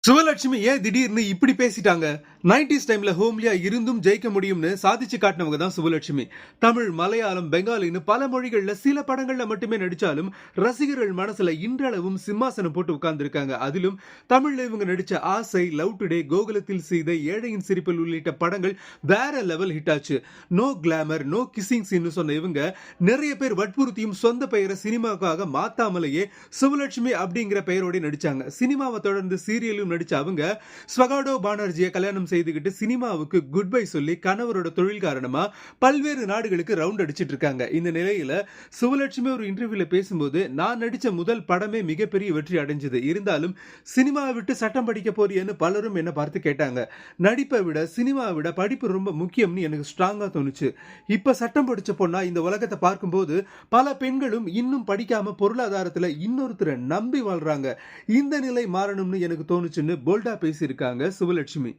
சுவலட்சுமி ஏன் திடீர்னு இப்படி பேசிட்டாங்க? 90s டைம்ல ஹோம்லியா இருந்தும் ஜெயிக்க முடியும்னு சாதிச்சு காட்டினவங்க தான் சுவலட்சுமி. தமிழ், மலையாளம், பெங்காலின்னு பல மொழிகள்ல சில படங்கள்ல மட்டுமே நடிச்சாலும் ரசிகர்கள் மனசுல இன்றளவும் சிம்மாசனம் போட்டு உட்கார்ந்திருக்காங்க. அதிலும் தமிழ்ல இவங்க நடிச்ச ஆசை, லவ் டுடே, கோகுலத்தில் சீதை, ஏழையின் சிரிப்பில் உள்ளிட்ட படங்கள் வேற லெவல் ஹிட் ஆச்சு. No glamour, no kissing scene சொன்ன இவங்க நிறைய பேர் வற்புறுத்தியும் சொந்த பெயரை சினிமாவுக்காக மாத்தாமலேயே சுவலட்சுமி அப்படிங்கிற பெயரோட நடிச்சாங்க. சினிமாவை தொடர்ந்து சீரியலும் நடிச்ச அவங்க ஸ்வகாடோ பானர்ஜியை கல்யாணம் செய்துகிட்டு சினிமாவுக்கு குட் பை சொல்லி கணவரோட தொழில் காரணமா பல்வேறு நாடுகளுக்கு ரவுண்ட் அடிச்சிட்டு இருக்காங்க. இந்த நிலையில சுவலட்சுமி ஒரு இன்டர்வியூல பேசும்போது, நான் நடிச்ச முதல் படமே மிகப்பெரிய வெற்றி அடைஞ்சது, இருந்தாலும் சினிமாவை விட்டு சட்டம் படிக்க போறியன்னு பலரும் என்ன பார்த்து கேட்டாங்க. நடிப்பை விட சினிமாவை விட படிப்பு ரொம்ப முக்கியம்னு எனக்கு ஸ்ட்ராங்கா தோணுச்சு. இப்ப சட்டம் படிச்ச பொண்ணா இந்த உலகத்தை பார்க்கும்போது பல பெண்களும் இன்னும் படிக்காம பொருளாதாரத்துல இன்னொருத்தரை நம்பி வாழ்றாங்க. இந்த நிலை மாறணும்னு எனக்கு தோணுச்சுன்னு போல்டா பேசியிருக்காங்க சுவலட்சுமி.